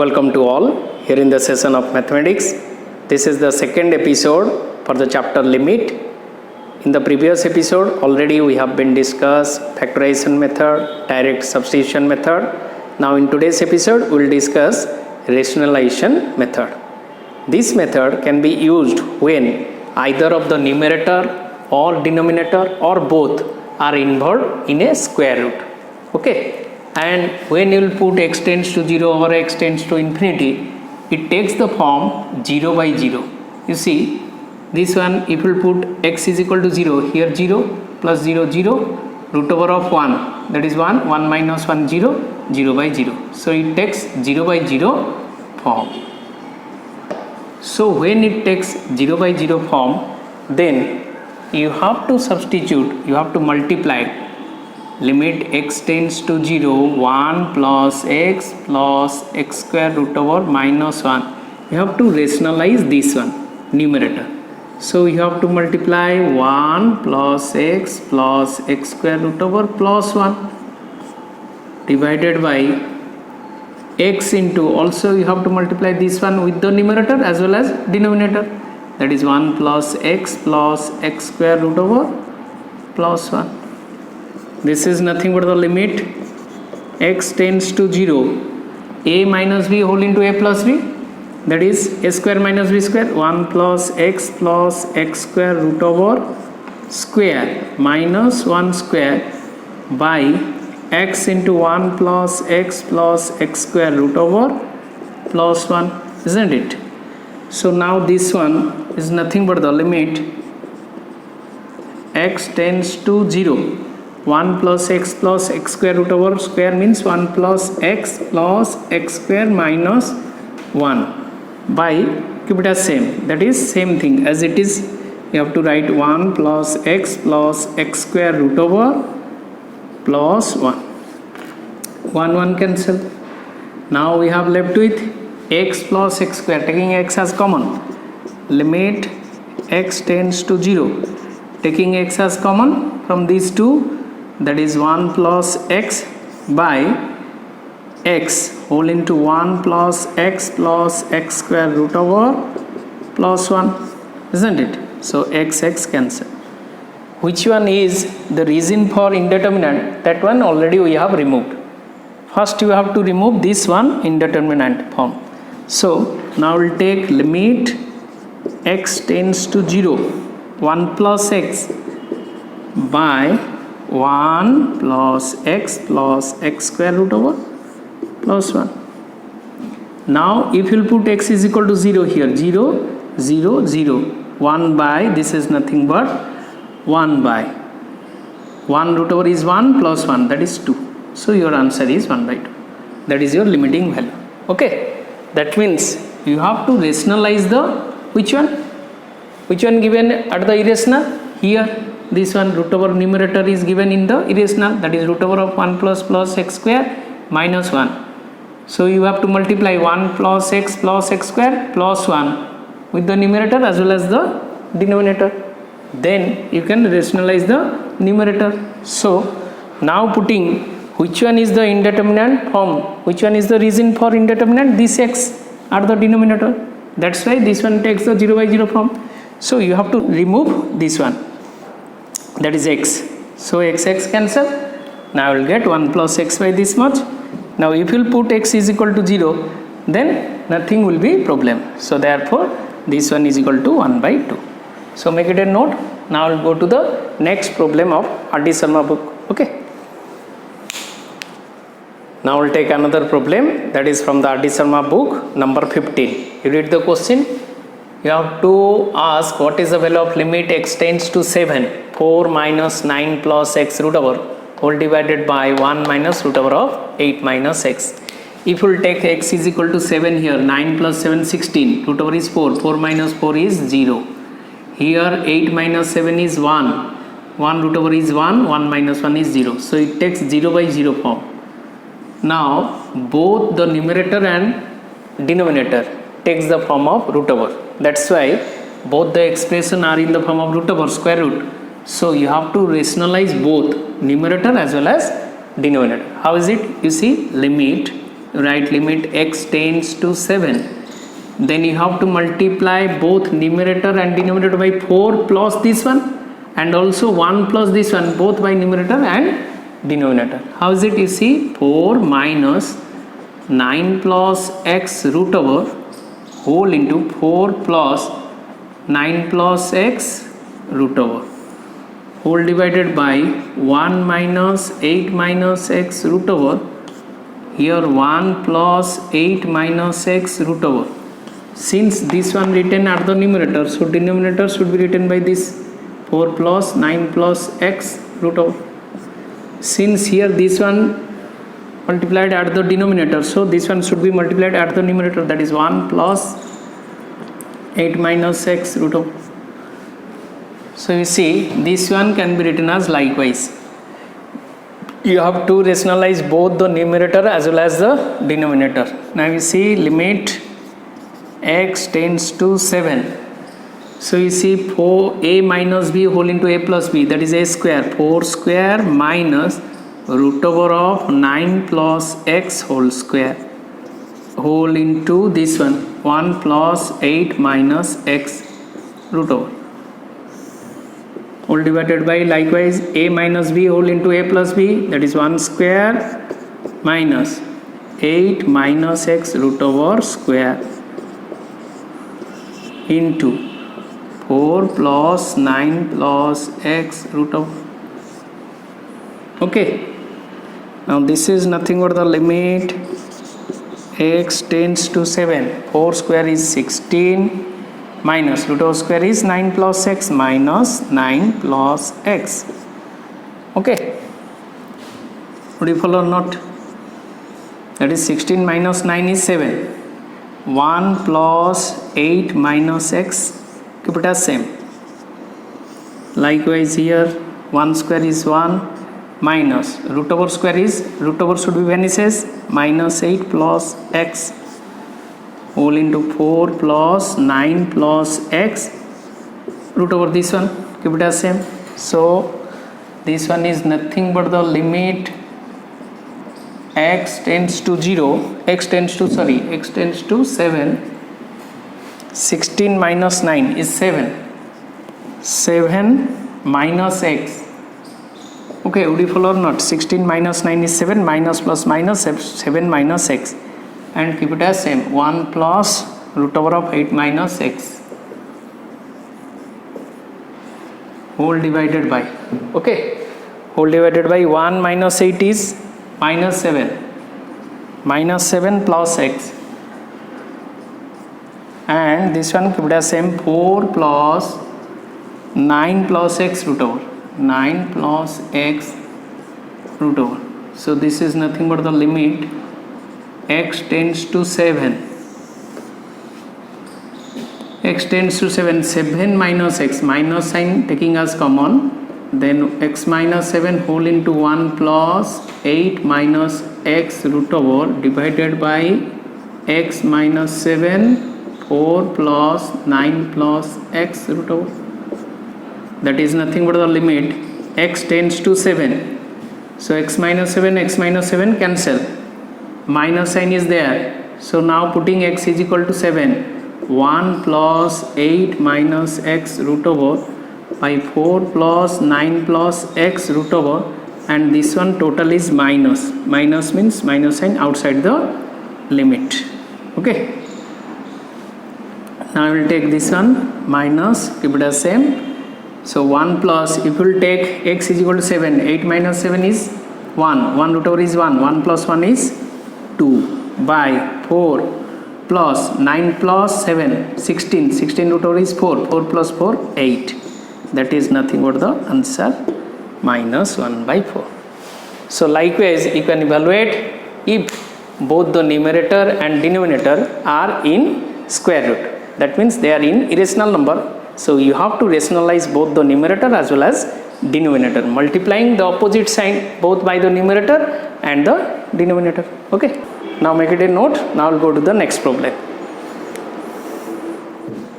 Welcome to all here in the session of mathematics. This is the second episode for the chapter limit. In the previous episode already we have been discussed factorization method, direct substitution method. Now in today's episode we will discuss rationalization method. This method can be used when either of the numerator or denominator or both are involved in a square root. Okay. And when you will put x tends to 0 or x tends to infinity, it takes the form 0 by 0. You see, this one, if you put x is equal to 0, here 0 plus 0, 0, root over of 1, that is 1, 1 minus 1, 0, 0 by 0. So it takes 0 by 0 form. So when it takes 0 by 0 form, then you have to substitute, you have to multiply limit x tends to 0, 1 plus x square root over minus 1. You have to rationalize this one, numerator. So you have to multiply 1 plus x square root over plus 1 divided by x into, also you have to multiply this one with the numerator as well as denominator. That is 1 plus x square root over plus 1. This is nothing but the limit x tends to 0, a minus b whole into a plus b, that is a square minus b square, 1 plus x square root over square minus 1 square by x into 1 plus x square root over plus 1, isn't it? So now this one is nothing but the limit x tends to 0, 1 plus x square root over square means 1 plus x square minus 1 by, keep it as same, that is same thing as it is. You have to write 1 plus x square root over plus 1. 1 cancel. Now we have left with x plus x square, taking x as common, limit x tends to 0, taking x as common from these two, that is 1 plus x by x whole into 1 plus x square root over plus 1, isn't it? So x cancel. Which one is the reason for indeterminate? That one already we have removed. First you have to remove this one, indeterminate form. So now we'll take limit x tends to 0, 1 plus x by 1 plus x square root over plus 1. Now if you put x is equal to 0 here, 0, 0, 0, 1 by, this is nothing but 1 by 1 root over is 1 plus 1, that is 2. So your answer is 1 by 2. That is your limiting value. Okay, that means you have to rationalize the which one given at the irrational? Here this one, root over numerator is given in the irrational, that is root over of 1 plus x square minus 1. So you have to multiply 1 plus x square plus 1 with the numerator as well as the denominator. Then you can rationalize the numerator. So now putting which one is the indeterminate form, which one is the reason for indeterminate, this x are the denominator. That's why this one takes the 0 by 0 form. So you have to remove this one, that is x. So x cancel. Now I will get 1 plus x by this much. Now if you put x is equal to 0, then nothing will be problem. So therefore this one is equal to 1 by 2. So make it a note. Now I will go to the next problem of R.D. Sharma book. Okay. Now I will take another problem, that is from the R.D. Sharma book number 15. You read the question. You have to ask what is the value of limit x tends to 7, 4 minus 9 plus x root over whole divided by 1 minus root over of 8 minus x. If you will take x is equal to 7 here, 9 plus 7 16, root over is 4, 4 minus 4 is 0. Here 8 minus 7 is 1, 1 root over is 1, 1 minus 1 is 0. So it takes 0 by 0 form. Now both the numerator and denominator takes the form of root over. That's why both the expression are in the form of root over square root. So you have to rationalize both numerator as well as denominator. How is it? You see, limit write limit x tends to 7. Then you have to multiply both numerator and denominator by 4 plus this one, and also 1 plus this one, both by numerator and denominator. How is it? You see, 4 minus 9 plus x root over whole into 4 plus 9 plus x root over whole divided by 1 minus 8 minus x root over, here 1 plus 8 minus x root over. Since this one written at the numerator, so denominator should be written by this 4 plus 9 plus x root over. Since here this one multiplied at the denominator, so this one should be multiplied at the numerator, that is 1 plus 8 minus x root over. So you see, this one can be written as likewise. You have to rationalize both the numerator as well as the denominator. Now you see, limit x tends to 7. So you see, 4a minus b whole into a plus b, that is a square, 4 square minus root over of 9 plus x whole square whole into this one 1 plus 8 minus x root over whole divided by likewise a minus b whole into a plus b, that is 1 square minus 8 minus x root over square into 4 plus 9 plus x root over. Okay, now this is nothing but the limit x tends to 7. 4 square is 16 minus root over square is 9 plus x minus 9 plus x. Okay, would you follow or not? That is 16 minus 9 is 7. 1 plus 8 minus x, keep it as same. Likewise here 1 square is 1 minus root over square is, root over should be vanishes, minus 8 plus x whole into 4 plus 9 plus x root over this one, keep it as same. So this one is nothing but the limit x tends to 7. 16 minus 9 is 7. 7 minus x. Okay, would you follow or not? 16 minus 9 is 7, minus plus minus 7 minus x, and keep it as same, 1 plus root over of 8 minus x whole divided by, okay, whole divided by 1 minus 8 is minus 7 plus x, and this one keep it as same, 4 plus 9 plus x root over, 9 plus x root over. So this is nothing but the limit x tends to 7. X tends to 7. 7 minus x, minus sign taking as common, then x minus 7 whole into 1 plus 8 minus x root over divided by x minus 7, 4 plus 9 plus x root over. That is nothing but the limit x tends to 7. So x minus 7 cancel, minus sign is there. So now putting x is equal to 7, 1 plus 8 minus x root over by 4 plus 9 plus x root over, and this one total is minus. Minus means minus sign outside the limit. Okay, now I will take this one minus, keep it as same. So 1 plus, if you will take x is equal to 7, 8 minus 7 is 1, 1 root over is 1, 1 plus 1 is 2 by 4 plus 9 plus 7, 16, 16 root over is 4, 4 plus 4, 8. That is nothing but the answer, minus 1 by 4. So likewise you can evaluate if both the numerator and denominator are in square root. That means they are in irrational number. So you have to rationalize both the numerator as well as denominator, multiplying the opposite sign both by the numerator and the denominator. Okay, now make it a note. Now we'll go to the next problem.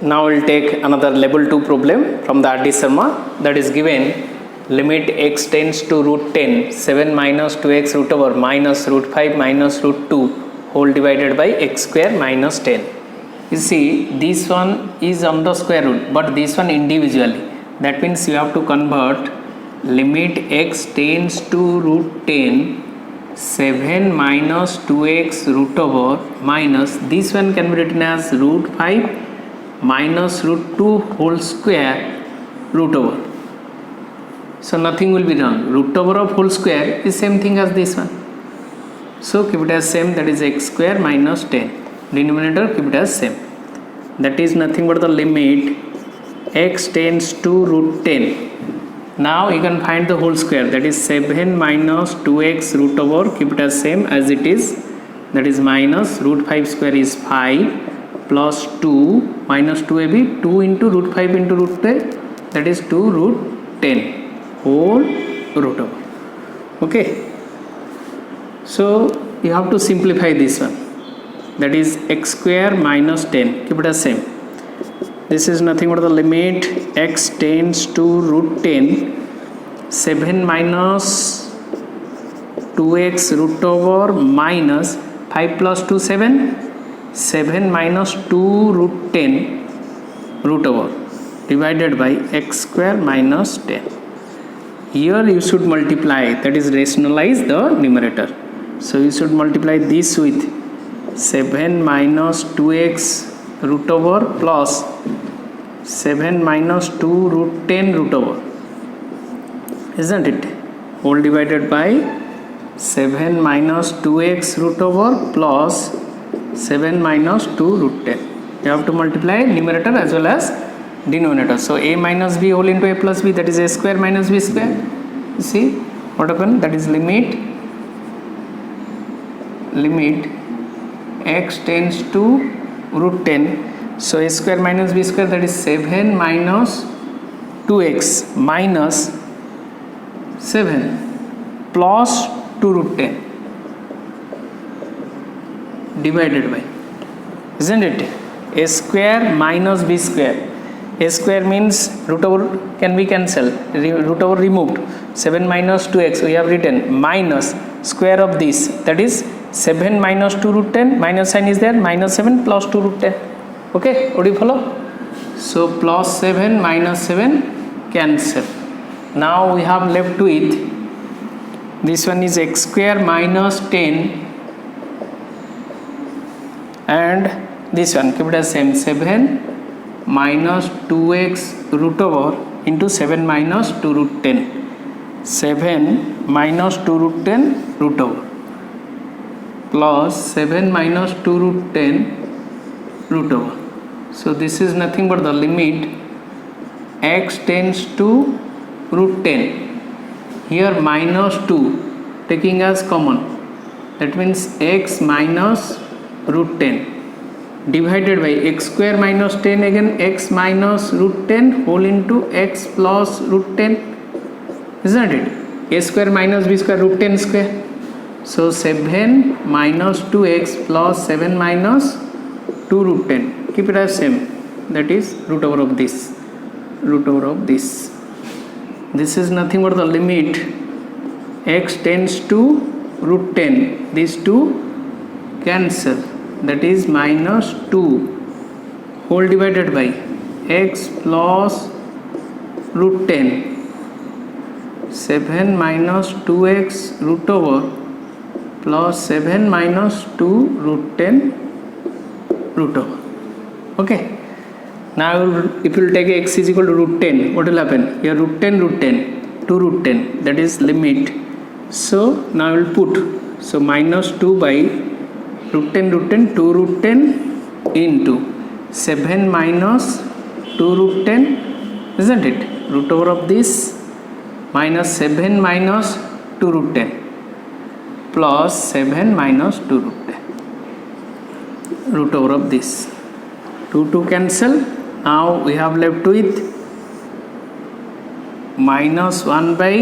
Now we'll take another level 2 problem from the R.D. Sharma, that is given limit x tends to root 10, 7 minus 2x root over minus root 5 minus root 2 whole divided by x square minus 10. You see, this one is on the square root, but this one individually. That means you have to convert limit x tends to root 10, 7 minus 2x root over minus, this one can be written as root 5 minus root 2 whole square root over. So nothing will be wrong. Root over of whole square is same thing as this one. So keep it as same, that is x square minus 10. Denominator keep it as same. That is nothing but the limit x tends to root 10. Now you can find the whole square, that is 7 minus 2x root over, keep it as same as it is, that is minus root 5 square is 5 plus 2 minus 2 ab 2 into root 5 into root 10, that is 2 root 10 whole root over. Okay, so you have to simplify this one, that is x square minus 10, keep it as same. This is nothing but the limit x tends to root 10, 7 minus 2x root over minus 5 plus 2 7, 7 minus 2 root 10 root over divided by x square minus 10. Here you should multiply, that is rationalize the numerator. So you should multiply this with 7 minus 2x root over plus 7 minus 2 root 10 root over, isn't it, whole divided by 7 minus 2x root over plus 7 minus 2 root 10. You have to multiply numerator as well as denominator. So a minus b whole into a plus b, that is a square minus b square. You see what happened, that is limit x tends to root 10. So a square minus b square, that is 7 minus 2x minus 7 plus 2 root 10 divided by, isn't it, a square minus b square. A square means root over can be cancelled, root over removed, 7 minus 2x we have written minus square of this, that is 7 minus 2 root 10, minus sign is there, minus 7 plus 2 root 10. Okay, what do you follow? So plus 7 minus 7 cancel. Now we have left with, this one is x square minus 10 and this one keep it as same, 7 minus 2x root over into 7 minus 2 root 10, 7 minus 2 root 10 root over plus 7 minus 2 root 10 root over. So this is nothing but the limit x tends to root 10. Here minus 2 taking as common, that means x minus root 10 divided by x square minus 10, again x minus root 10 whole into x plus root 10, isn't it, a square minus b square root 10 square. So 7 minus 2x plus 7 minus 2 root 10, keep it as same, that is root over of this, root over of this. This is nothing but the limit x tends to root 10, these two cancel, that is minus 2 whole divided by x plus root 10, 7 minus 2x root over plus 7 minus 2 root 10 root over. Okay, now if you will take x is equal to root 10, what will happen, here root 10 root 10 2 root 10, that is limit. So now I will put, so minus 2 by root 10 2 root 10 into 7 minus 2 root 10, isn't it, root over of this minus 7 minus 2 root 10 plus 7 minus 2 root 10 root over of this, 2 cancel. Now we have left with minus 1 by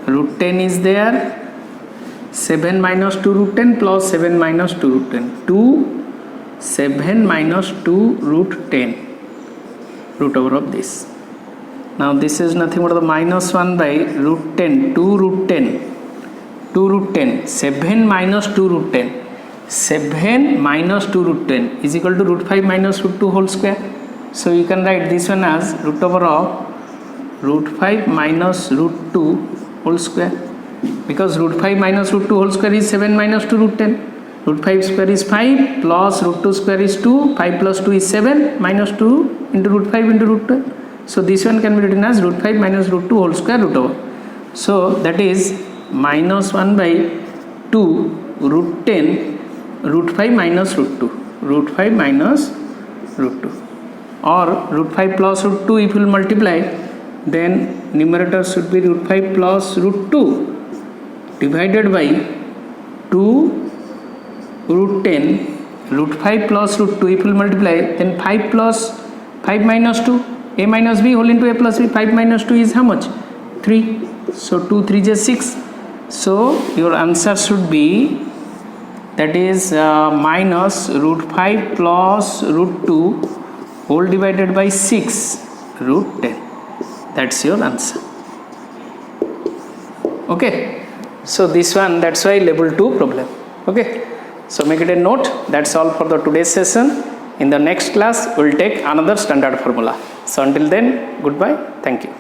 root 10 is there, 7 minus 2 root 10 plus 7 minus 2 root 10, 2 7 minus 2 root 10 root over of this. Now this is nothing but the minus 1 by root 10, 2 root 10, 2 root 10, 7 minus 2 root 10. 7 minus 2 root 10 is equal to root 5 minus root 2 whole square. So you can write this one as root over of root 5 minus root 2 whole square, because root 5 minus root 2 whole square is 7 minus 2 root 10. Root 5 square is 5 plus root 2 square is 2. 5 plus 2 is 7 minus 2 into root 5 into root 12. So this one can be written as root 5 minus root 2 whole square root over. So that is minus 1 by 2 root 10 root 5 minus root 2. Root 5 minus root 2. Or root 5 plus root 2 if you will multiply, then numerator should be root 5 plus root 2 divided by 2 root 10 root 5 plus root 2 if you will multiply, then 5 plus 5 minus 2 a minus b whole into a plus b. 5 minus 2 is how much? 3. So 2 3 is 6. So your answer should be, that is minus root 5 plus root 2 whole divided by 6 root 10. That's your answer. Okay, so this one, that's why level 2 problem. Okay, so make it a note. That's all for the today's session. In the next class we'll take another standard formula. So until then, goodbye, thank you.